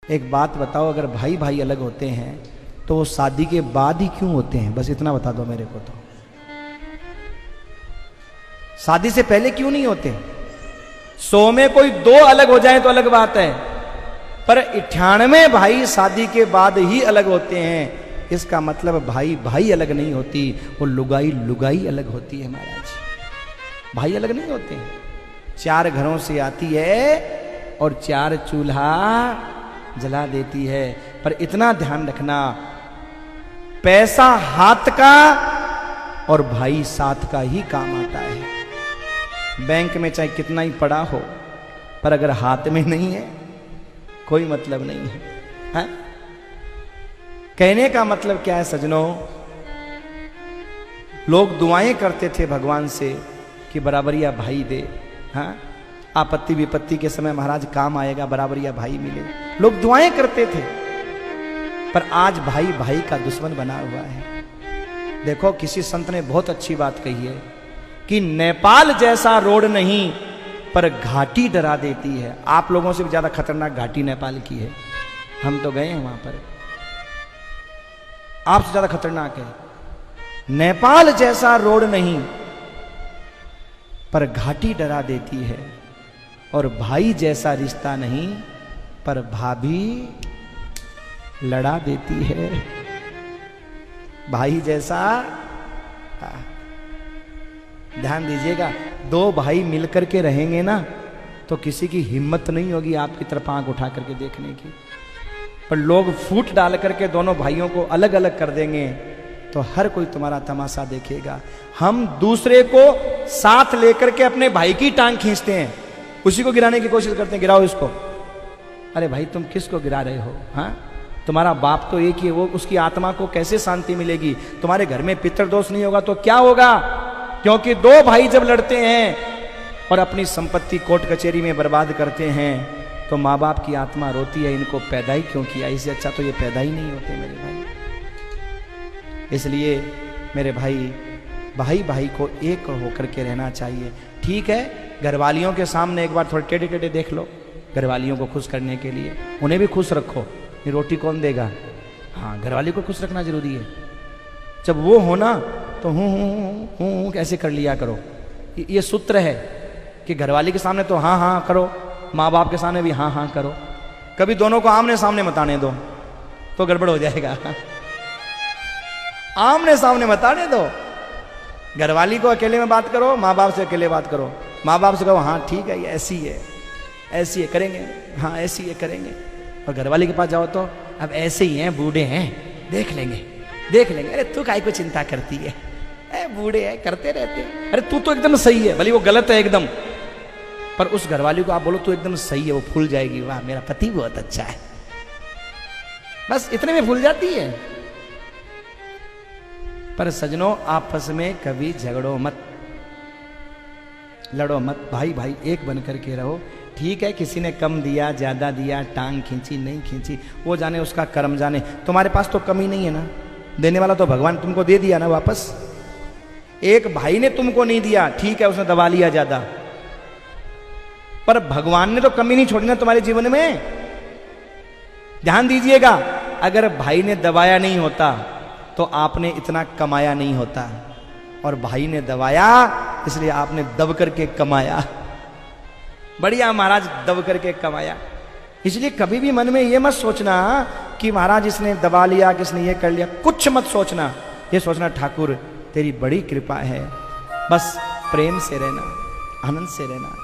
एक बात बताओ, अगर भाई भाई अलग होते हैं तो वो शादी के बाद ही क्यों होते हैं? बस इतना बता दो मेरे को। तो शादी से पहले क्यों नहीं होते? 100 में कोई 2 अलग हो जाए तो अलग बात है, पर 98 भाई शादी के बाद ही अलग होते हैं। इसका मतलब भाई भाई अलग नहीं होती, वो लुगाई लुगाई अलग होती है महाराज। भाई अलग नहीं होते हैं। 4 घरों से आती है और 4 चूल्हा जला देती है। पर इतना ध्यान रखना, पैसा हाथ का और भाई साथ का ही काम आता है। बैंक में चाहे कितना ही पड़ा हो, पर अगर हाथ में नहीं है कोई मतलब नहीं है। कहने का मतलब क्या है सजनों? लोग दुआएं करते थे भगवान से कि बराबरिया भाई दे। हाँ, आपत्ति विपत्ति के समय महाराज काम आएगा, बराबरिया भाई मिले, लोग दुआएं करते थे। पर आज भाई भाई का दुश्मन बना हुआ है। देखो, किसी संत ने बहुत अच्छी बात कही है कि नेपाल जैसा रोड नहीं, पर घाटी डरा देती है। आप लोगों से भी ज्यादा खतरनाक घाटी नेपाल की है। हम तो गए हैं वहां पर, आपसे ज्यादा खतरनाक है। नेपाल जैसा रोड नहीं, पर घाटी डरा देती है। और भाई जैसा रिश्ता नहीं, पर भाभी लड़ा देती है। भाई जैसा, ध्यान दीजिएगा, 2 भाई मिलकर के रहेंगे ना तो किसी की हिम्मत नहीं होगी आपकी तरफ आंख उठा करके देखने की। पर लोग फूट डाल करके दोनों भाइयों को अलग अलग कर देंगे तो हर कोई तुम्हारा तमाशा देखेगा। हम दूसरे को साथ लेकर के अपने भाई की टांग खींचते हैं, उसी को गिराने की कोशिश करते हैं, गिराओ इसको। अरे भाई, तुम किसको गिरा रहे हो? हाँ, तुम्हारा बाप तो एक ही है, वो उसकी आत्मा को कैसे शांति मिलेगी? तुम्हारे घर में पितृदोष नहीं होगा तो क्या होगा? क्योंकि 2 भाई जब लड़ते हैं और अपनी संपत्ति कोर्ट कचहरी में बर्बाद करते हैं तो माँ बाप की आत्मा रोती है, इनको पैदा ही क्यों किया? इससे अच्छा तो ये पैदा ही नहीं होते मेरे भाई। इसलिए मेरे भाई, भाई भाई को एक होकर के रहना चाहिए। ठीक है, घरवालियों के सामने एक बार थोड़े टेढ़े टेढ़े देख लो, घरवालियों को खुश करने के लिए। उन्हें भी खुश रखो। ये रोटी कौन देगा? हाँ, घरवाली को खुश रखना जरूरी है। जब वो होना तो हूँ कैसे कर लिया करो। ये सूत्र है कि घरवाली के सामने तो हाँ हाँ करो, माँ बाप के सामने भी हाँ हाँ करो। कभी दोनों को आमने सामने मत आने दो तो गड़बड़ हो जाएगा। आमने सामने मत आने दो। घरवाली को अकेले में बात करो, माँ बाप से अकेले बात करो। माँ बाप से कहो हाँ ठीक है, ये ऐसी है, ऐसी है, करेंगे, हाँ ऐसी है, करेंगे। और घरवाली के पास जाओ तो अब ऐसे ही हैं, बूढ़े हैं, देख लेंगे देख लेंगे। अरे तू काहे को चिंता करती है? बूढ़े हैं, करते रहते हैं। अरे तू तो एकदम सही है, भले वो गलत है एकदम, पर उस घरवाली को आप बोलो तू एकदम सही है, वो फूल जाएगी। वाह, मेरा पति बहुत अच्छा है, बस इतने में फूल जाती है। पर सजनों, आपस में कभी झगड़ो मत, लड़ो मत। भाई भाई एक बन करके रहो। ठीक है, किसी ने कम दिया, ज्यादा दिया, टांग खींची, नहीं खींची, वो जाने, उसका कर्म जाने। तुम्हारे पास तो कमी नहीं है ना, देने वाला तो भगवान तुमको दे दिया ना वापस। एक भाई ने तुमको नहीं दिया, ठीक है, उसने दबा लिया ज्यादा, पर भगवान ने तो कमी नहीं छोड़ी ना तुम्हारे जीवन में। ध्यान दीजिएगा, अगर भाई ने दबाया नहीं होता तो आपने इतना कमाया नहीं होता, और भाई ने दबाया इसलिए आपने दब करके कमाया। बढ़िया महाराज, दब करके कमाया। इसलिए कभी भी मन में ये मत सोचना कि महाराज इसने दबा लिया, किसने ये कर लिया, कुछ मत सोचना। ये सोचना ठाकुर तेरी बड़ी कृपा है, बस प्रेम से रहना, आनंद से रहना।